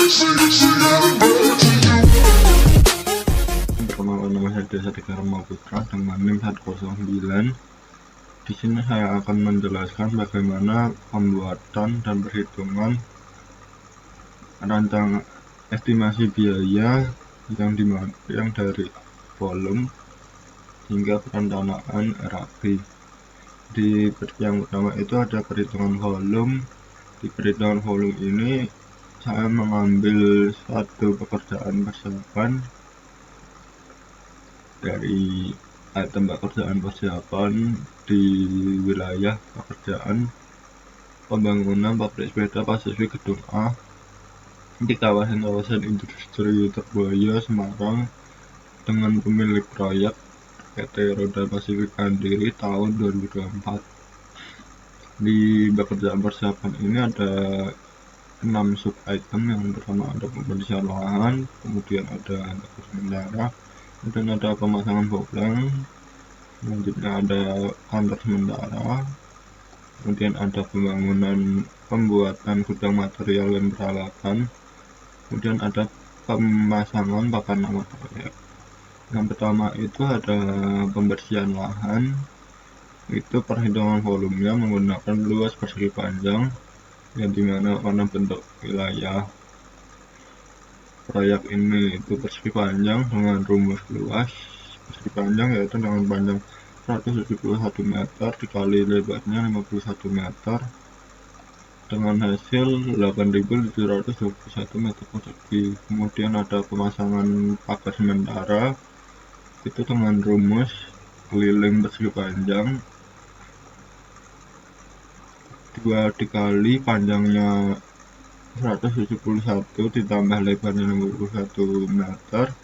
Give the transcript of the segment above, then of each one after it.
Perkenalkan, nama saya Desa Dharma Putra dengan NIM 109. Di sini saya akan menjelaskan bagaimana pembuatan dan perhitungan rancang estimasi biaya yang dari volume hingga perencanaan RAB. Di yang pertama itu ada perhitungan volume. Di perhitungan volume ini saya mengambil satu pekerjaan persiapan dari item pekerjaan persiapan di wilayah pekerjaan pembangunan pabrik sepeda Pasifik Gedung A di kawasan industri Terboyo, Semarang, dengan pemilik proyek PT Roda Pasifik Andiri tahun 2024. Di pekerjaan persiapan ini ada 6 sub item. Yang pertama ada pembersihan lahan, kemudian ada sementara, kemudian ada pemasangan bobleng, selanjutnya ada kantor sementara, kemudian ada pembuatan gudang material dan peralatan, kemudian ada pemasangan papan nama proyek. Yang pertama itu ada pembersihan lahan. Itu perhitungan volumenya menggunakan luas persegi panjang, yang dimana pada bentuk wilayah proyek ini itu persegi panjang dengan rumus luas persegi panjang, yaitu dengan panjang 171 meter dikali lebarnya 51 meter dengan hasil 8.721 meter persegi. Kemudian ada pemasangan pagar sementara, itu dengan rumus keliling persegi panjang 2 dikali panjangnya 171 ditambah lebarnya 61 meter,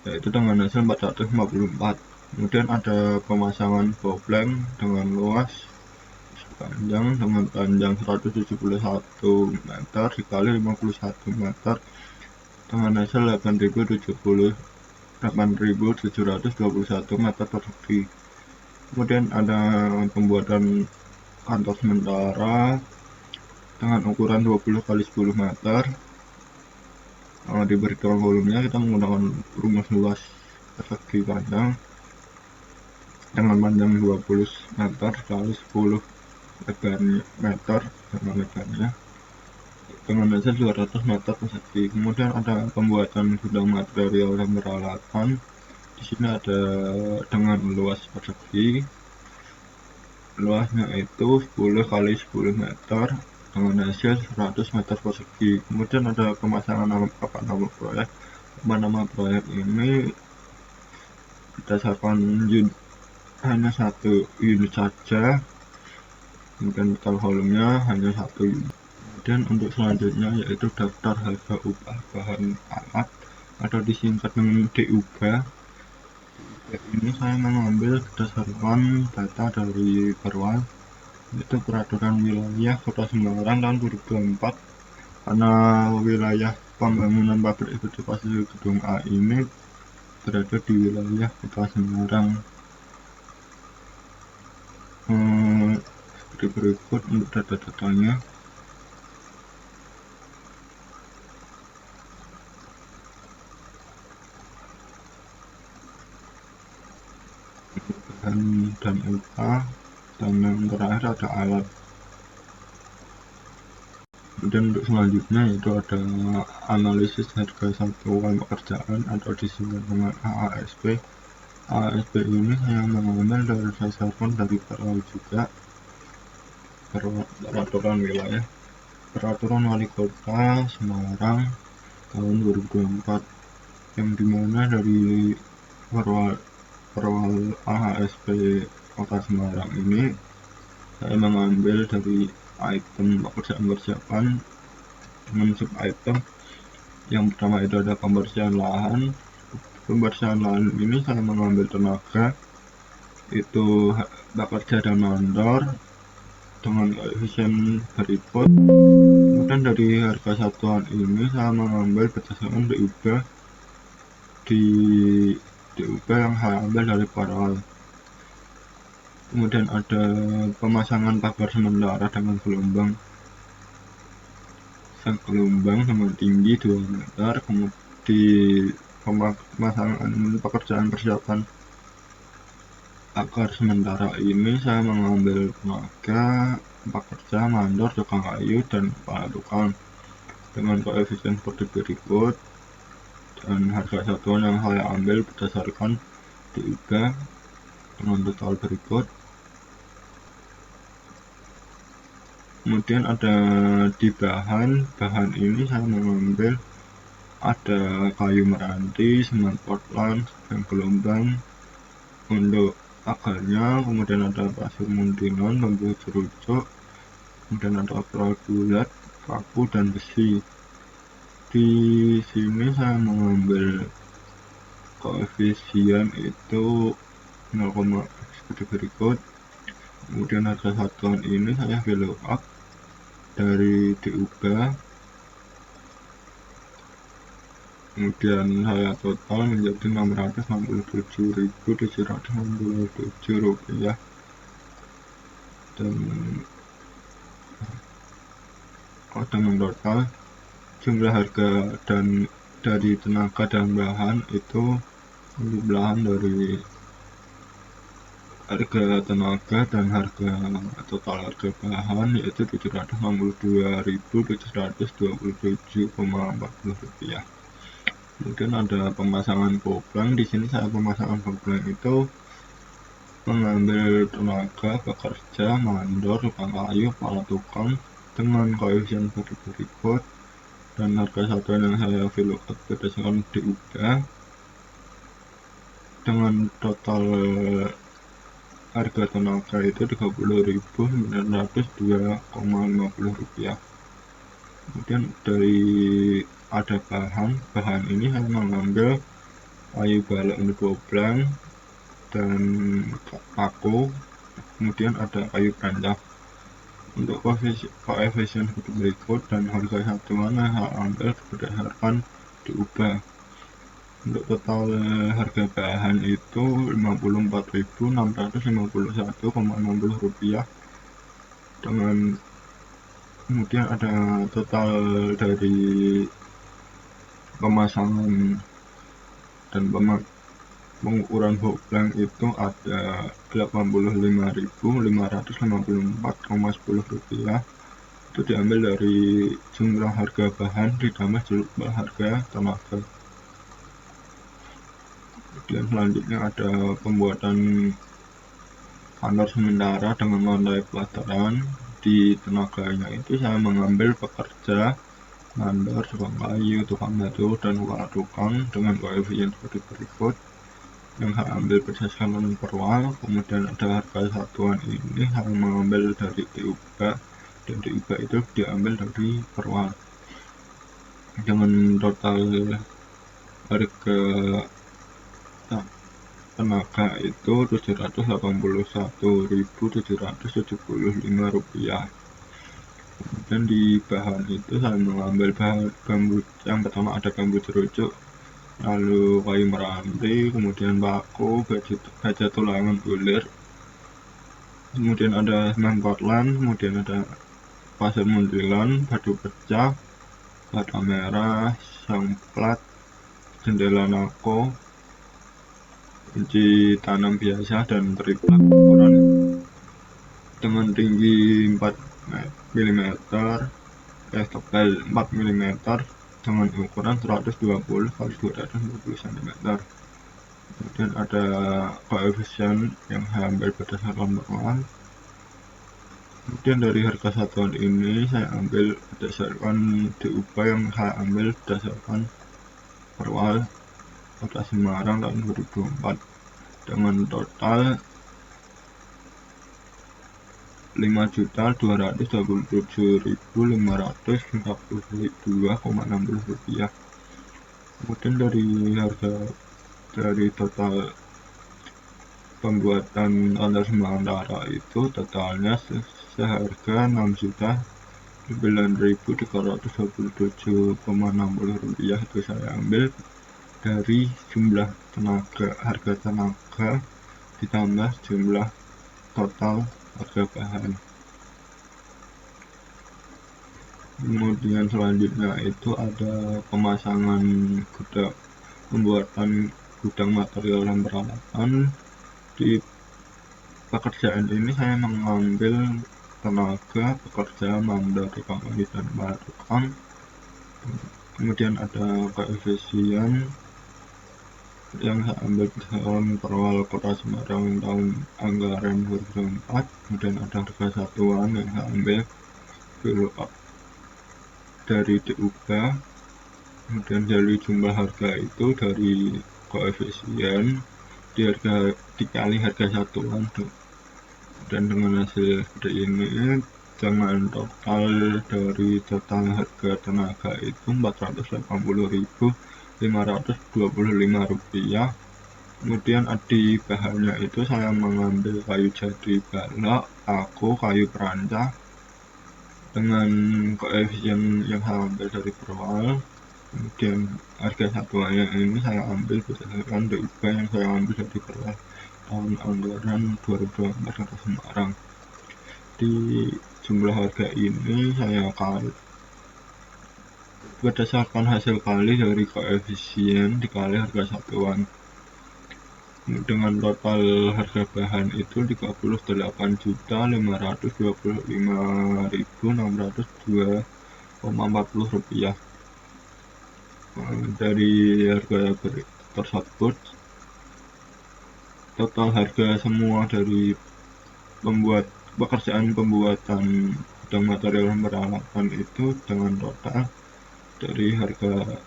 yaitu dengan hasil 454. Kemudian ada pemasangan bobleng dengan luas panjang dengan panjang 171 meter dikali 51 meter dengan hasil 8.721 meter persegi. Kemudian ada pembuatan kantor sementara dengan ukuran 20 kali 10 meter. Di perhitungan volumenya kita menggunakan rumus luas persegi panjang dengan panjang 20 meter kali 10 meter dengan lebarnya dengan hasil 200 meter persegi. Kemudian ada pembuatan gudang material dan peralatan. Di sini ada dengan luas persegi, luasnya itu 10 kali 10 meter dengan hasil 100 meter persegi. Kemudian ada pemasangan papan nama proyek. Papan nama proyek ini berdasarkan hanya satu unit saja, kemudian total volumenya hanya 1 unit. Kemudian untuk selanjutnya yaitu daftar harga upah bahan alat atau disingkat dengan DUB. Ini saya mengambil berdasarkan data dari Perwal, itu peraturan wilayah Kota Semarang tahun 2024, karena wilayah pembangunan pabrik sepeda Pasifik Gedung A ini berada di wilayah Kota Semarang. Seperti berikut untuk data-datanya. Dan upah, dan yang terakhir ada alat. Kemudian untuk selanjutnya itu ada analisis harga satuan pekerjaan atau disingkat dengan AASP. AASP ini saya mengambil dari dasarkan dari Perwal juga, peraturan wilayah peraturan wali kota Semarang tahun 2024, yang dimana dari Perwal AHSP Kota Semarang ini saya mengambil dari item pekerjaan persiapan dengan sub item. Yang pertama itu ada pembersihan lahan. Pembersihan lahan ini saya mengambil tenaga, itu bekerja dan mandor dengan koefisien berikut. Kemudian dari harga satuan ini saya mengambil berdasarkan DUB yang saya ambil dari Perwal. Kemudian ada pemasangan pagar sementara dengan gelombang segelombang dengan tinggi 2 meter. Kemudian di pemasangan pekerjaan persiapan akar sementara ini saya mengambil tenaga pekerja, mandor, tukang kayu, dan kepala tukang dengan koefisien seperti berikut, dan harga satuan yang saya ambil berdasarkan DIB dengan total berikut. Kemudian ada di bahan ini saya mengambil ada kayu meranti, semen Portland, dan gelombang untuk akarnya. Kemudian ada pasir muntilan, bambu cerucuk, kemudian ada apel bulat, paku, dan besi. Di sini saya mengambil koefisien itu 0, seperti berikut. Kemudian harga satuan ini saya value up dari DUB, kemudian saya total menjadi Rp667.767, dan dengan total jumlah harga dan dari tenaga dan bahan itu jumlahan dari harga tenaga dan harga total harga bahan yaitu Rp762.727,40. Kemudian ada pemasangan kopling. Di sini saya pemasangan kopling itu mengambil tenaga pekerja, mandor, tukang kayu, kepala tukang dengan koefisien berikut, dan harga satuan yang saya value up berdasarkan DUB dengan total harga tenaga itu Rp30.902,50. Kemudian dari ada bahan ini saya mengambil kayu balok untuk kopling dan paku, kemudian ada kayu pancap. Untuk koefisien seperti berikut, dan harga satuan yang saya ambil berdasarkan diubah. Untuk total harga bahan itu Rp54.651,60, dengan kemudian ada total dari pemasangan dan pengukuran kopling itu ada Rp85.554,10. Itu diambil dari jumlah harga bahan ditambah jumlah harga tenaga. Kemudian selanjutnya ada pembuatan kantor sementara dengan lantai pelataran. Di tenaganya itu saya mengambil pekerja, mandor, tukang kayu, tukang batu, dan kepala tukang dengan koefisien seperti berikut yang saya ambil berdasarkan perwal. Kemudian ada harga satuan ini saya mengambil dari DUB, dan DUB itu diambil dari perwal dengan total harga tenaga itu Rp781.775. Kemudian di bahan itu saya mengambil bahan bambu. Yang pertama ada bambu cerucuk, lalu kayu meranti, kemudian paku, baja tulangan bulir, kemudian ada semen Portland, kemudian ada pasir muntilan, batu pecah, bata merah, sang plat, jendela nako, kunci tanam biasa, dan triplek ukuran dengan tinggi 4 mm, tebal 4 mm, dengan ukuran 120 x 250 cm. Kemudian ada koefisien yang saya ambil berdasarkan perwal. Kemudian dari harga satuan ini saya ambil berdasarkan DUB yang saya ambil berdasarkan perwal Kota Semarang tahun 2004 dengan total Rp5.227.552,60. Kemudian dari total pembuatan kantor sementara itu totalnya seharga Rp6.9.327,60. Itu saya ambil dari jumlah harga tenaga ditambah jumlah total harga bahan. Kemudian selanjutnya itu ada pemasangan gudang, pembuatan gudang material dan peralatan. Di pekerjaan ini saya mengambil tenaga pekerja, mandor, tukang kayu dan tukang. Kemudian ada koefisien yang saya ambil berdasarkan perwal Kota Semarang tahun anggaran 2004. Kemudian ada harga satuan yang saya ambil value up dari diubah. Kemudian dari jumlah harga itu dari koefisien dikali harga satuan tuh. Dan dengan hasil seperti ini, dengan total dari total harga tenaga itu Rp480.525. Kemudian di bahannya itu saya mengambil kayu jati balok, paku, kayu perancah dengan koefisien yang saya ambil dari perwal. Kemudian harga satuannya ini saya ambil berdasarkan DUP yang saya ambil dari perwal tahun anggaran 2024 Kota Semarang. Di jumlah harga ini saya kali berdasarkan hasil kali dari koefisien dikali harga satuan. Dengan total harga bahan itu Rp35.525.602,40. Dari harga tersebut, total harga semua dari pekerjaan pembuatan gudang material dan peralatan itu dengan total dari harga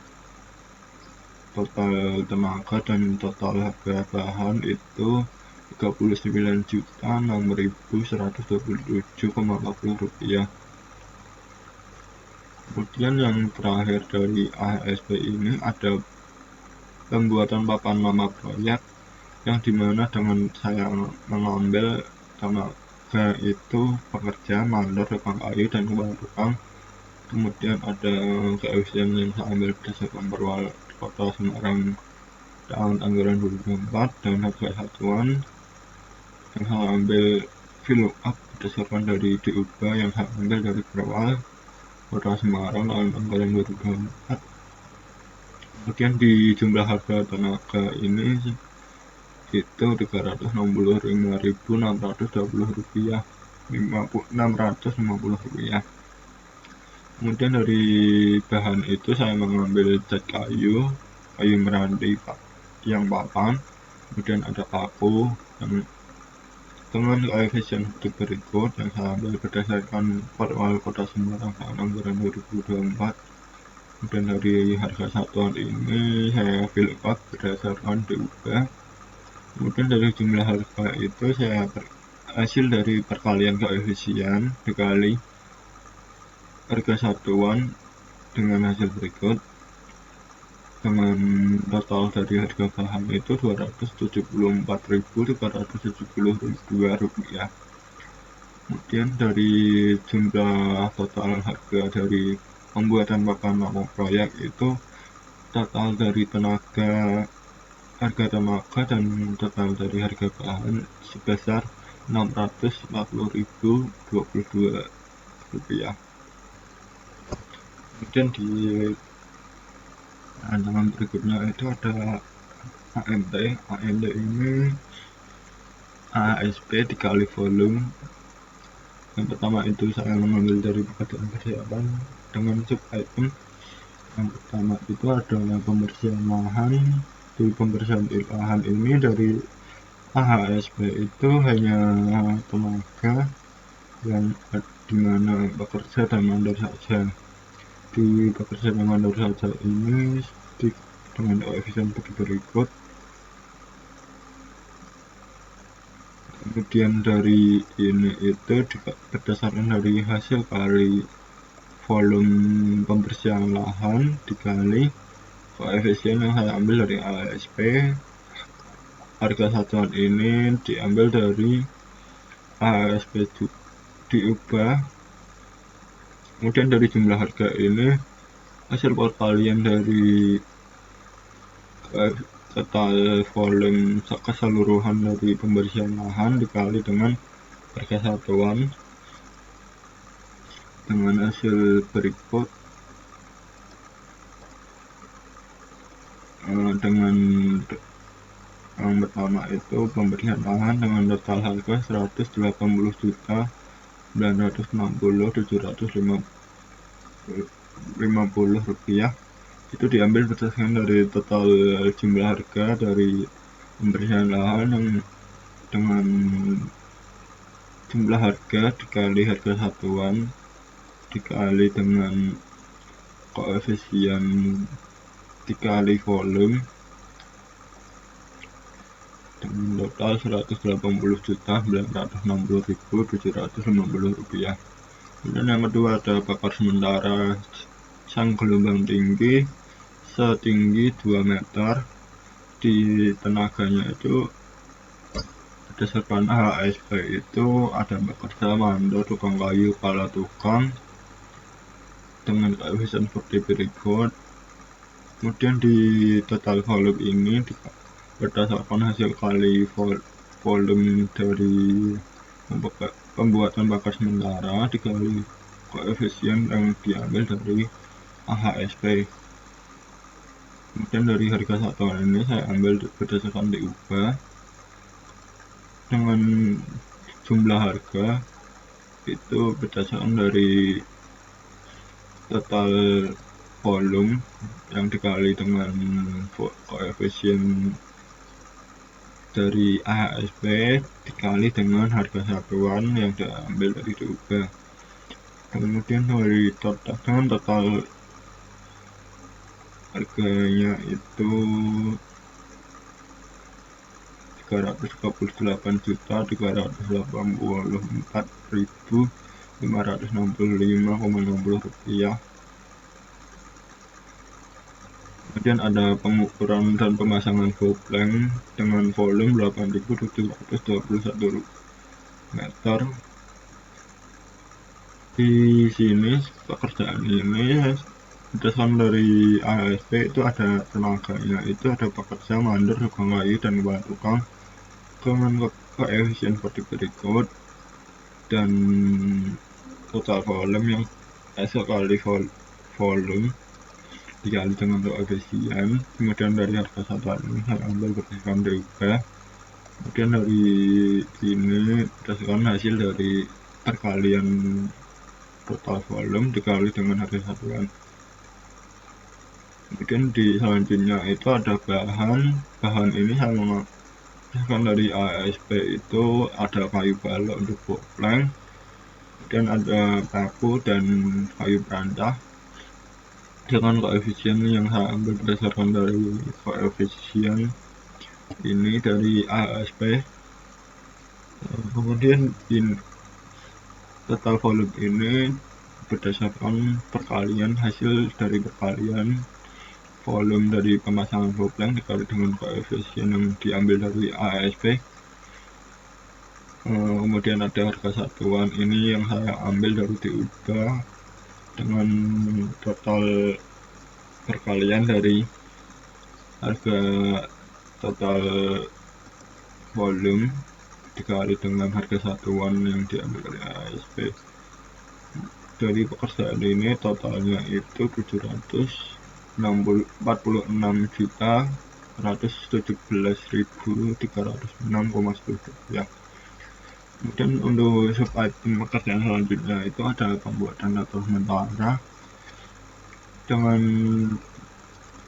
total tenaga dan total harga bahan itu Rp39.006.127,40. Kemudian yang terakhir dari ASP ini ada pembuatan papan nama proyek, yang dimana dengan saya mengambil tenaga itu pekerja, mandor, tukang kayu dan tukang. Kemudian ada koefisien yang saya ambil berdasarkan perwal Kota Semarang tahun anggaran 2024 dan harga satuan yang saya ambil value up berdasarkan dari diubah yang saya ambil dari perwal Kota Semarang tahun anggaran 2024. Kemudian di jumlah harga tenaga ini itu Rp365.620, Kemudian dari bahan itu saya mengambil cat kayu meranti yang papan, kemudian ada paku dengan koefisien berikut yang saya ambil berdasarkan perwal Kota Semarang tahun anggaran 2024. Kemudian dari harga satuan ini saya fill up berdasarkan diubah. Kemudian dari jumlah harga itu saya hasil dari perkalian koefisien dikali harga satuan dengan hasil berikut. Dengan total dari harga bahan itu Rp274.372. Kemudian dari jumlah total harga dari pembuatan papan nama proyek itu total dari harga tenaga dan total dari harga bahan sebesar Rp640.022. Kemudian di rancangan berikutnya itu ada AMT ini ASP dikali volume. Yang pertama itu saya mengambil dari pekerjaan persiapan dengan sub item. Yang pertama itu adalah pembersihan lahan. Di pembersihan lahan ini dari AHSP itu hanya tenaga yang dimana bekerja dan mandor saja. Di pekerja dan mandor saja ini dengan koefisien berikut. Kemudian dari ini itu berdasarkan dari hasil kali volume pembersihan lahan dikali koefisien yang saya ambil dari ASP. Harga satuan ini diambil dari ASP diubah. Kemudian dari jumlah harga ini hasil perkalian dari total volume keseluruhan dari pembersihan lahan dikali dengan harga satuan dengan hasil berikut. Dengan yang pertama itu pemberian lahan dengan total harga 180.750.750 rupiah. Itu diambil berdasarkan dari total jumlah harga dari pemberian lahan yang dengan jumlah harga dikali harga satuan dikali dengan koefisien dikali volume dengan total 180.960.750 rupiah. Kemudian yang kedua ada bakar sementara sang gelombang tinggi setinggi 2 meter. Di tenaganya itu berdasarkan HSP itu ada bekerja mandor, tukang kayu, kepala tukang dengan koefisien seperti berikut. Kemudian di total volume ini berdasarkan hasil kali volume dari pembuatan bakar sementara dikali koefisien yang diambil dari AHSP. Kemudian dari harga satuan ini saya ambil berdasarkan diubah dengan jumlah harga itu berdasarkan dari total volume yang dikali dengan koefisien dari AHSP dikali dengan harga satuan yang diambil dari diubah. Kemudian dari total harganya itu 338.384.565,60 rupiah. Kemudian ada pengukuran dan pemasangan goplang dengan volume 8.721 meter. Di sini pekerjaan ini berdasarkan dari ASP itu ada tenaganya, itu ada pekerja, mandor, tukang kayu, dan kepala tukang dengan koefisien seperti berikut dan total volume yang sekali volume dikali dengan koefisien. Kemudian dari harga satuan ini saya ambil berdasarkan diubah. Kemudian dari sini berdasarkan hasil dari perkalian total volume dikali dengan harga satuan. Kemudian di selanjutnya itu ada bahan ini saya menggunakan dari ASP itu ada kayu balok untuk goplang, kemudian ada paku dan kayu perantah dengan koefisien yang saya ambil berdasarkan dari koefisien ini dari ASP. Kemudian total volume ini berdasarkan perkalian hasil dari perkalian volume dari pemasangan goplang dikali dengan koefisien yang diambil dari ASP. Kemudian ada harga satuan ini yang saya ambil dari diubah dengan total perkalian dari harga total volume dikali dengan harga satuan yang diambil dari ASP. Dari pekerjaan ini totalnya itu 746.117.306,10 rupiah. Kemudian untuk subitem pekerjaan selanjutnya itu ada pembuatan dapur sementara dengan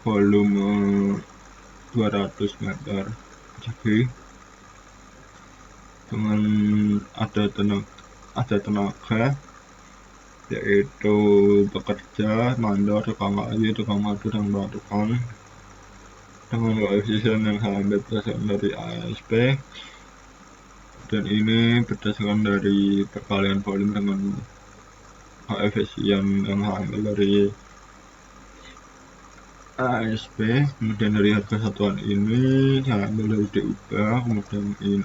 volume 200 meter persegi dengan ada tenaga yaitu pekerja, mandor, tukang kayu, tukang madu, dan kepala tukang dengan koefisien yang saya ambil berdasarkan dari ASP, dan ini berdasarkan dari perkalian volume dengan koefisien yang saya ambil dari ASP. Kemudian dari harga satuan ini saya ambil dari diubah. Kemudian ini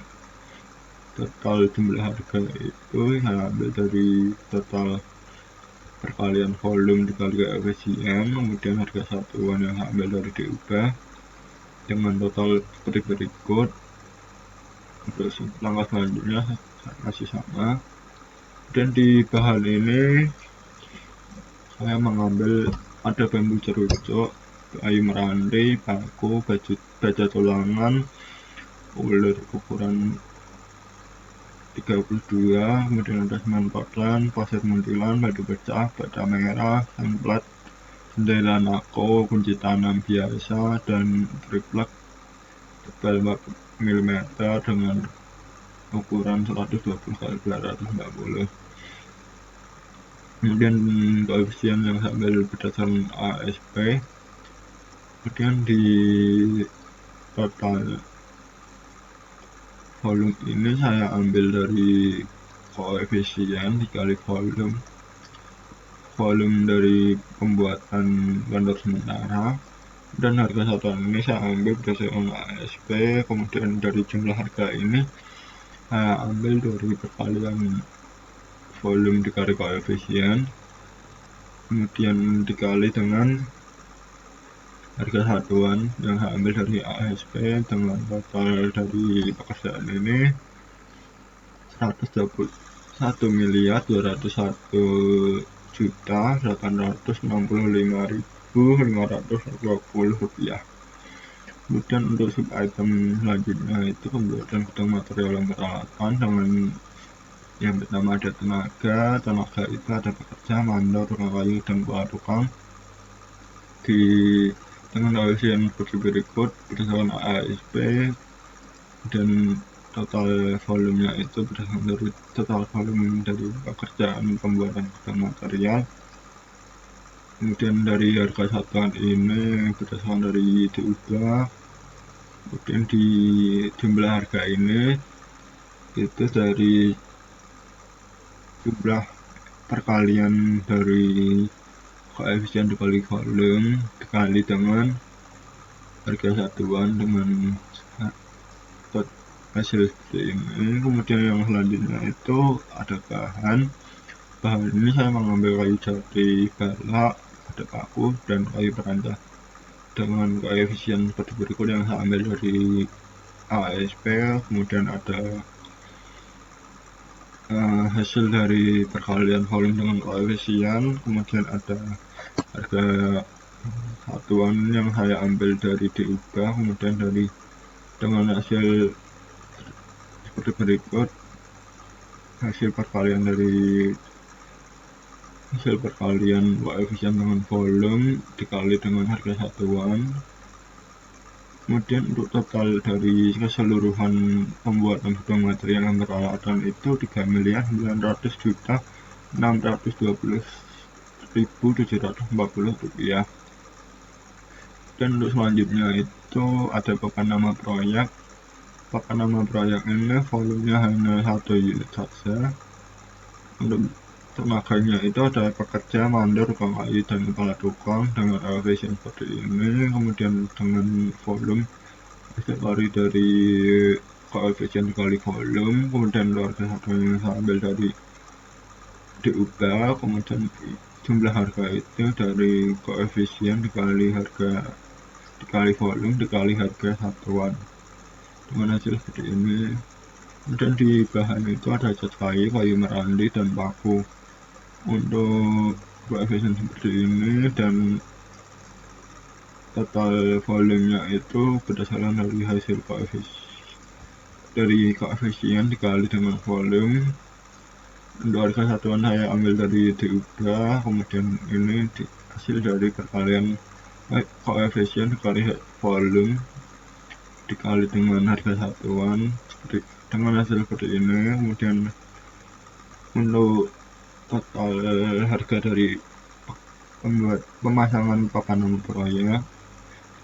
total jumlah harga itu saya ambil dari total perkalian volume dikali koefisien. Kemudian harga satuan yang saya ambil dari diubah dengan total seperti berikut. Untuk langkah selanjutnya masih sama. Dan di bahan ini saya mengambil ada bambu cerucuk, kayu meranti, paku, baja tulangan, ulir ukuran 32, kemudian ada semen Portland, pasir muntilan, batu pecah, bata merah, semplet, jendela nako, kunci tanam biasa, dan triplek tebal 4 mm dengan ukuran 120 x 240. Kemudian koefisien yang saya ambil berdasarkan ASP. Kemudian di total volume ini saya ambil dari koefisien dikali volume dari pembuatan vendor sementara, dan harga satuan ini saya ambil berdasarkan ASP. Kemudian dari jumlah harga ini saya ambil dari perkalian volume dikali koefisien, kemudian dikali dengan harga satuan yang saya ambil dari ASP dengan total dari pekerjaan ini 121.265.520 rupiah. Kemudian untuk sub item selanjutnya itu pembuatan gudang material dan peralatan dengan yang pertama ada tenaga itu ada pekerja, mandor, tukang kayu, dan tukang dengan koefisien seperti berikut berdasarkan ASP, dan total volumenya itu berdasarkan dari total volume dari pekerjaan pembuatan gudang material. Kemudian dari harga satuan ini berdasarkan dari diubah, kemudian di jumlah harga ini itu dari jumlah perkalian dari koefisien dikali volume dikali dengan harga satuan dengan hasil seperti ini. Kemudian yang selanjutnya itu ada bahan ini saya mengambil kayu jati balak, ada paku, dan kayu perancah dengan koefisien seperti berikut yang saya ambil dari ASP. Kemudian ada hasil dari perkalian volume dengan koefisien, kemudian ada harga satuan yang saya ambil dari diubah, kemudian dari dengan hasil seperti berikut, hasil perkalian koefisien dengan volume dikali dengan harga satuan. Kemudian untuk total dari keseluruhan pembuatan gudang material dan peralatan itu 3.620.740 rupiah. Dan untuk selanjutnya itu ada papan nama proyek. Papan nama proyek ini volumenya hanya 1 unit saja. Untuk tenaganya itu ada pekerja, mandor, tukang kayu, dan kepala tukang dengan koefisien seperti ini. Kemudian dengan volume dari koefisien dikali volume, kemudian harga satuan yang saya ambil dari diubah, kemudian jumlah harga itu dari koefisien dikali volume dikali harga satuan dengan hasil seperti ini. Kemudian di bahan itu ada cat kayu meranti, dan paku. Untuk koefisien seperti ini, dan total volumenya itu berdasarkan dari hasil koefisien dikali dengan volume. Untuk harga satuan saya ambil dari diubah, kemudian ini hasil dari perkalian koefisien dikali volume dikali dengan harga satuan dengan hasil seperti ini. Kemudian untuk total harga dari pemasangan papan nama proyek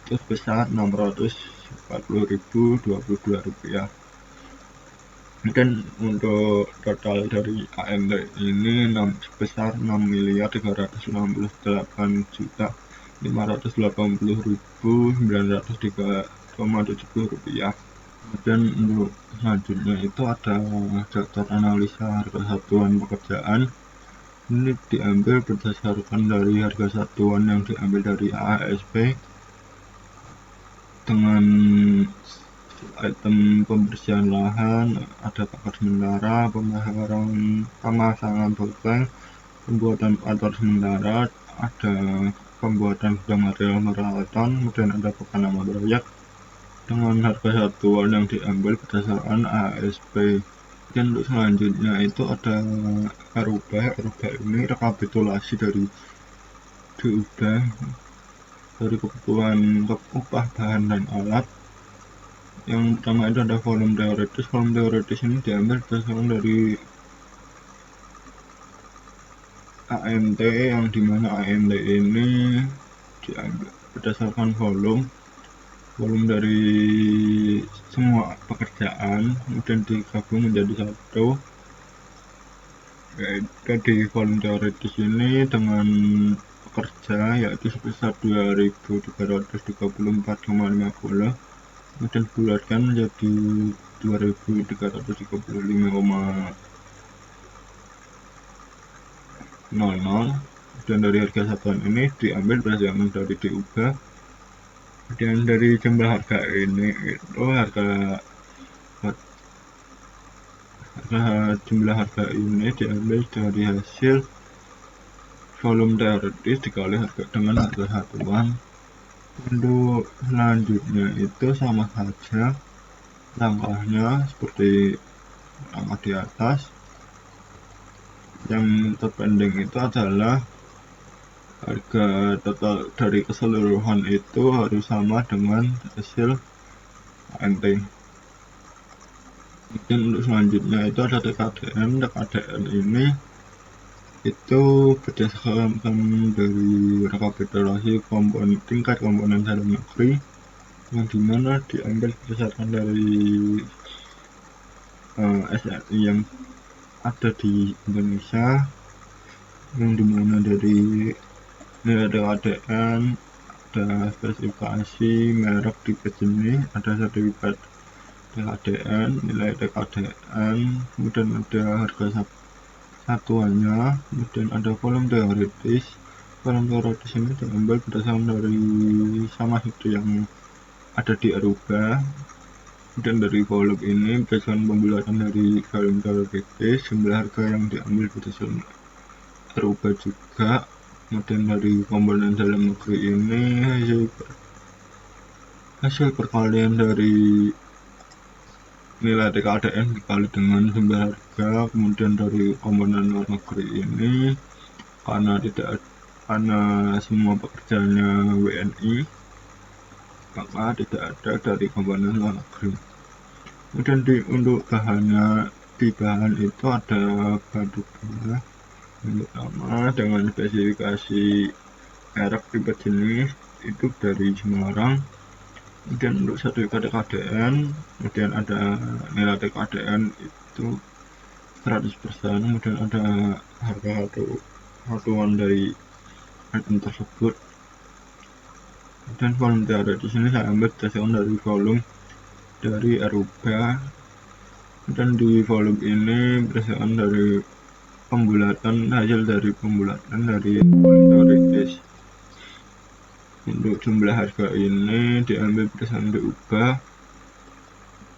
itu sebesar 640.022 rupiah. Dan untuk total dari AMT ini sebesar 6.389.580.903,70 rupiah. Dan untuk selanjutnya itu ada daftar analisa harga satuan pekerjaan. Ini diambil berdasarkan dari harga satuan yang diambil dari ASP dengan item pembersihan lahan, ada pagar sementara, pemasangan topeng, pembuatan atap sementara, ada pembuatan bidang material peralatan, kemudian ada nama proyek dengan harga satuan yang diambil berdasarkan ASP. Dan untuk selanjutnya itu ada RUBA. RUBA ini rekapitulasi dari diubah dari kebutuhan upah bahan dan alat. Yang pertama itu ada volume teoritis. Volume teoritis ini diambil berdasarkan dari AMT, yang dimana AMT ini diambil berdasarkan volume dari semua pekerjaan, kemudian digabung menjadi satu, yaitu di volume teoritis ini dengan pekerja yaitu sebesar 2334,50, kemudian bulatkan menjadi 2335,00, dan dari harga satuan ini diambil berdasarkan dari diubah. Dan dari jumlah harga ini itu jumlah harga ini diambil dari hasil volume teoritis dikali harga dengan harga satuan. Untuk selanjutnya itu sama saja langkahnya seperti langkah di atas. Yang terpending itu adalah harga total dari keseluruhan itu harus sama dengan hasil AMT. Dan untuk selanjutnya itu ada TKDN. TKDN ini itu berdasarkan dari rekapitulasi tingkat komponen dalam negeri, yang dimana diambil berdasarkan dari SRI yang ada di Indonesia, yang dimana dari nilai TKDN, ada spesifikasi, merek, tipe jenis, ada sertifikat TKDN, nilai TKDN, kemudian ada harga satuannya, kemudian ada volume teoritis. Volume teoritis ini diambil berdasarkan dari sama seperti yang ada di RUBA. Dan dari volume ini berdasarkan pembulatan dari volume teoritis, jumlah harga yang diambil berdasarkan RUBA juga. Kemudian dari komponen dalam negeri ini hasil perkalian dari nilai TKDN dikali dengan jumlah harga. Kemudian dari komponen luar negeri ini, karena semua pekerjaannya WNI, maka tidak ada dari komponen luar negeri. Kemudian untuk bahannya, di bahan itu ada batu bara yang pertama dengan spesifikasi merek, tipe jenis itu dari Semarang. Kemudian untuk sertifikat TKDN, kemudian ada nilai TKDN itu 100%, kemudian ada harga satuan dari item tersebut. Dan volume teoritis ini saya ambil berdasarkan dari volume dari RUBA, dan di volume ini berdasarkan dari hasil dari pembulatan dari volume teoritis. Untuk jumlah harga ini diambil berdasarkan diubah.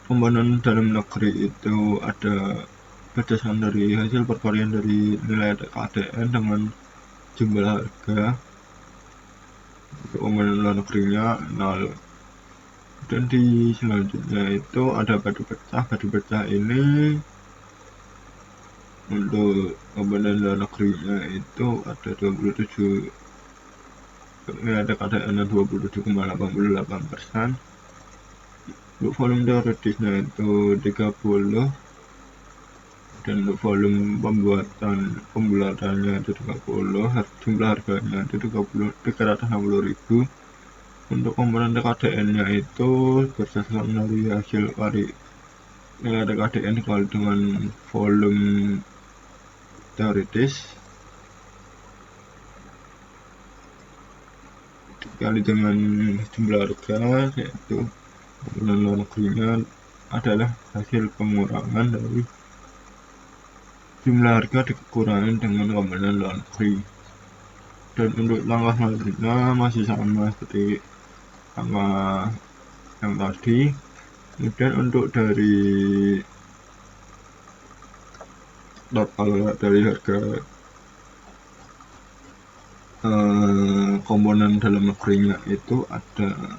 Komponen dalam negeri itu ada berdasarkan dari hasil perkalian dari nilai TKDN dengan jumlah harga. Untuk komponen luar negerinya 0. Dan di selanjutnya itu ada batu pecah. Batu pecah ini untuk komponen luar negerinya itu ada 27, nilai TKDN 27,88%. Untuk volume teoritisnya itu 30, dan untuk volume pembulatannya itu 30, jumlah harganya itu 360.000. Untuk komponen TKDN nya itu berdasarkan dari hasil nilai TKDN dikali dengan volume teoritis dikali dengan jumlah harga, yaitu komponen luar negerinya adalah hasil pengurangan dari jumlah harga dikurangi dengan komponen luar negeri. Dan untuk langkah selanjutnya masih sama seperti langkah yang tadi. Kemudian untuk dari total dari harga komponen dalam negerinya itu ada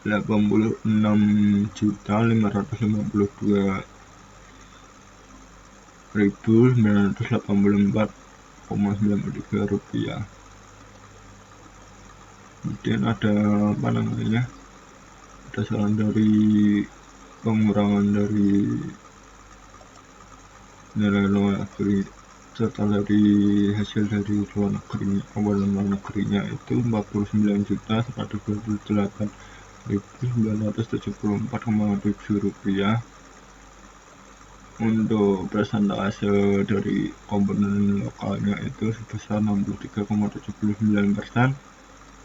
86.984,93 rupiah. Kemudian ada ada saran dari pengurangan dari nilai luar negeri serta dari hasil dari luar negeri, komponen luar negerinya itu 49.128.974,7 rupiah. Untuk persentase dari komponen lokalnya itu sebesar 63,79%.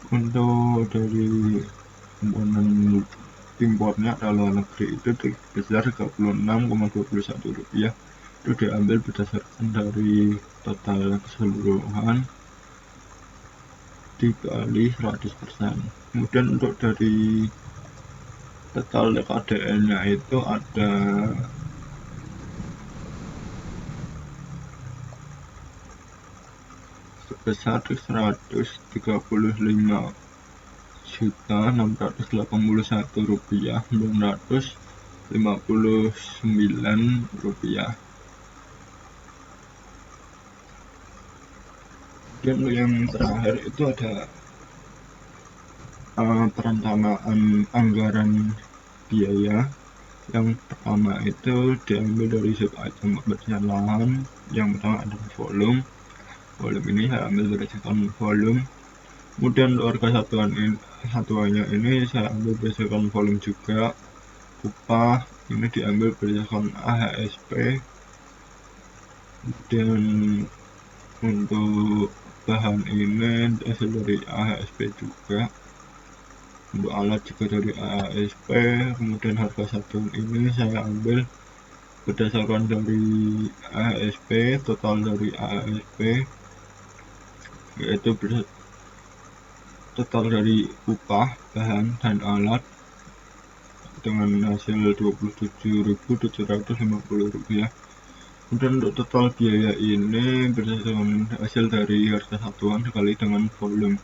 Untuk dari komponen impornya dari luar negeri itu sebesar 36,21 rupiah. Itu diambil berdasarkan dari total keseluruhan dikali 100%. Kemudian untuk dari total KDN nya itu ada sebesar 135.681.959 rupiah. Dan yang terakhir itu ada perencanaan anggaran biaya. Yang pertama itu diambil dari sub item pembelian lahan. Yang pertama ada volume ini saya ambil berdasarkan volume. Kemudian harga satuannya ini saya ambil berdasarkan volume juga. Upah ini diambil berdasarkan AHSP. Dan untuk bahan ini hasil dari AHSP juga. Untuk alat juga dari AHSP. Kemudian harga satuan ini saya ambil berdasarkan dari AHSP, total dari AHSP yaitu total dari upah, bahan, dan alat dengan hasil 27.750 rupiah. Kemudian untuk total biaya ini berdasarkan hasil dari harga satuan dikali dengan volume,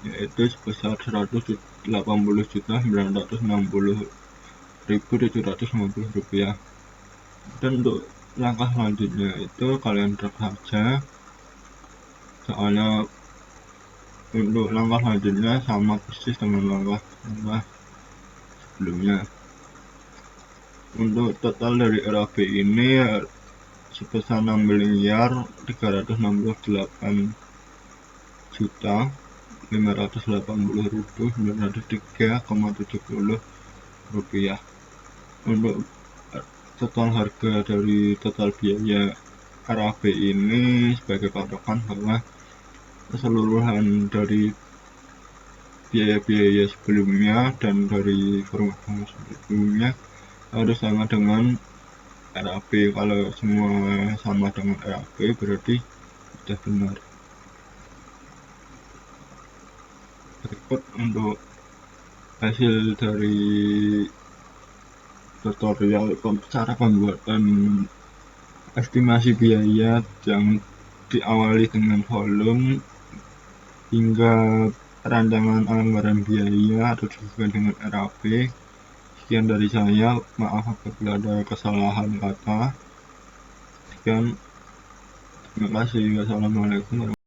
yaitu sebesar 180.960.750 rupiah. Dan untuk langkah selanjutnya itu kalian drag saja, soalnya untuk langkah selanjutnya sama persis dengan langkah sebelumnya. Untuk total dari RAB ini sebesar 6.580.903,70 rupiah. Untuk total harga dari total biaya RAB ini sebagai patokan bahwa keseluruhan dari biaya-biaya sebelumnya dan dari formula sebelumnya harus sama dengan RAB. Kalau semua sama dengan RAB berarti sudah benar. Berikut untuk hasil dari tutorial cara pembuatan estimasi biaya yang diawali dengan volume hingga rancangan anggaran biaya atau juga dengan RAB. Sekian dari saya, maaf apabila ada kesalahan kata. Sekian, terima kasih. Wassalamualaikum warahmatullahi wabarakatuh.